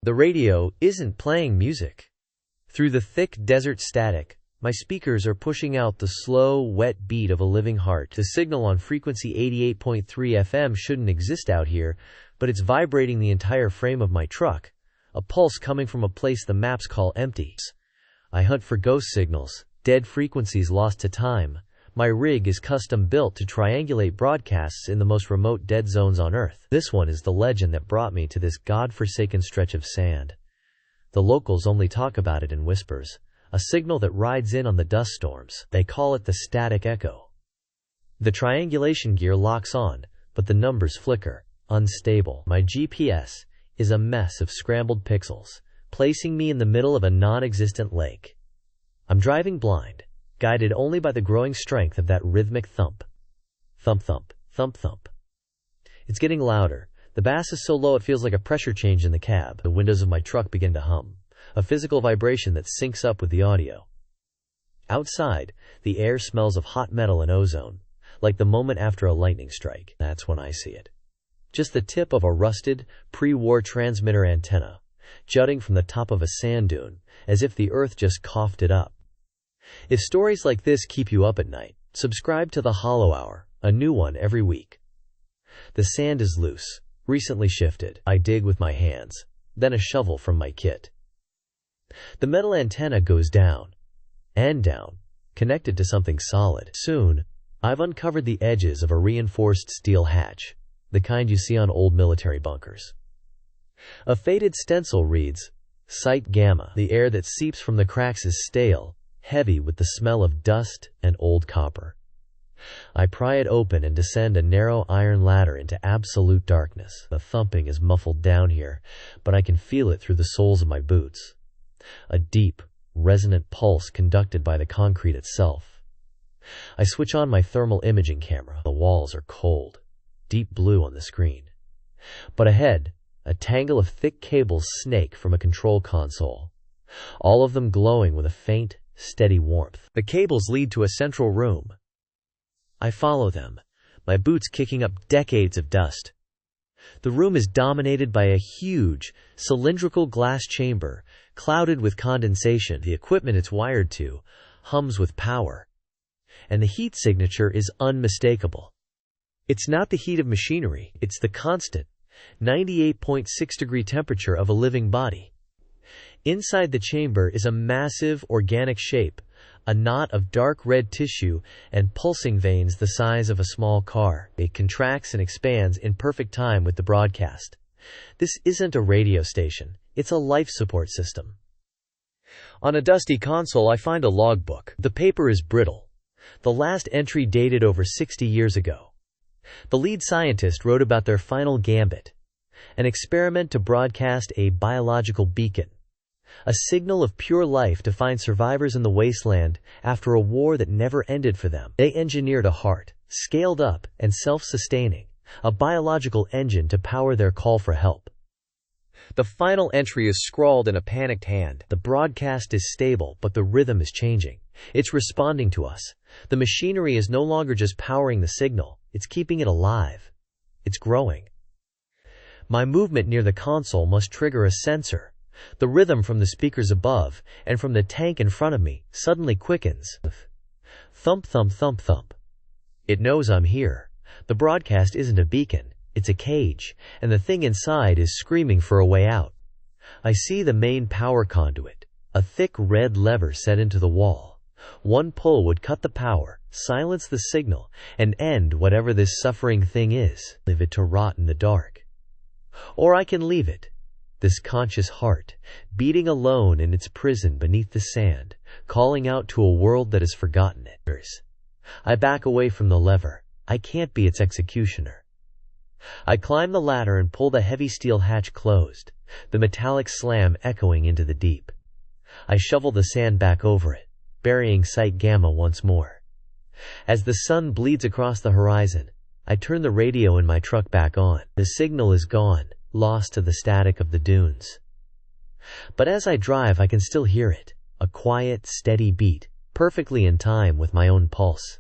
The radio isn't playing music. Through the thick desert static, my speakers are pushing out the slow, wet beat of a living heart. The signal on frequency 88.3 FM shouldn't exist out here, but it's vibrating the entire frame of my truck, a pulse coming from a place the maps call empty. I hunt for ghost signals, dead frequencies lost to time. My rig is custom built to triangulate broadcasts in the most remote dead zones on Earth. This one is the legend that brought me to this god-forsaken stretch of sand. The locals only talk about it in whispers, a signal that rides in on the dust storms. They call it the static echo. The triangulation gear locks on, but the numbers flicker, unstable. My GPS is a mess of scrambled pixels, placing me in the middle of a non-existent lake. I'm driving blind, guided only by the growing strength of that rhythmic thump. Thump thump, thump thump. It's getting louder. The bass is so low it feels like a pressure change in the cab. The windows of my truck begin to hum, a physical vibration that syncs up with the audio. Outside, the air smells of hot metal and ozone, like the moment after a lightning strike. That's when I see it. Just the tip of a rusted, pre-war transmitter antenna, jutting from the top of a sand dune, as if the earth just coughed it up. If stories like this keep you up at night, subscribe to The Hollow Hour, a new one every week. The sand is loose, recently shifted. I dig with my hands, then a shovel from my kit. The metal antenna goes down, and down, connected to something solid. Soon, I've uncovered the edges of a reinforced steel hatch, the kind you see on old military bunkers. A faded stencil reads, Site Gamma. The air that seeps from the cracks is stale, heavy with the smell of dust and old copper. I pry it open and descend a narrow iron ladder into absolute darkness. The thumping is muffled down here, but I can feel it through the soles of my boots. A deep, resonant pulse conducted by the concrete itself. I switch on my thermal imaging camera. The walls are cold, deep blue on the screen. But ahead, a tangle of thick cables snake from a control console, all of them glowing with a faint, steady warmth. The cables lead to a central room. I follow them, my boots kicking up decades of dust. The room is dominated by a huge, cylindrical glass chamber, clouded with condensation. The equipment it's wired to hums with power, and the heat signature is unmistakable. It's not the heat of machinery, it's the constant, 98.6-degree temperature of a living body. Inside the chamber is a massive organic shape, a knot of dark red tissue and pulsing veins the size of a small car. It contracts and expands in perfect time with the broadcast. This isn't a radio station, it's a life support system. On a dusty console I find a logbook. The paper is brittle. The last entry dated over 60 years ago. The lead scientist wrote about their final gambit, an experiment to broadcast a biological beacon, a signal of pure life to find survivors in the wasteland after a war that never ended for them. They engineered a heart, scaled up and self-sustaining, a biological engine to power their call for help. The final entry is scrawled in a panicked hand. The broadcast is stable, but the rhythm is changing. It's responding to us. The machinery is no longer just powering the signal, it's keeping it alive. It's growing. My movement near the console must trigger a sensor. The rhythm from the speakers above and from the tank in front of me suddenly quickens. Thump thump thump thump. It knows I'm here. The broadcast isn't a beacon, it's a cage, and the thing inside is screaming for a way out. I see the main power conduit, a thick red lever set into the wall. One pull would cut the power, silence the signal, and end whatever this suffering thing is. Leave it to rot in the dark. Or I can leave it, this conscious heart, beating alone in its prison beneath the sand, calling out to a world that has forgotten it. I back away from the lever. I can't be its executioner. I climb the ladder and pull the heavy steel hatch closed, the metallic slam echoing into the deep. I shovel the sand back over it, burying Site Gamma once more. As the sun bleeds across the horizon, I turn the radio in my truck back on. The signal is gone, lost to the static of the dunes. But as I drive I can still hear it, a quiet, steady beat, perfectly in time with my own pulse.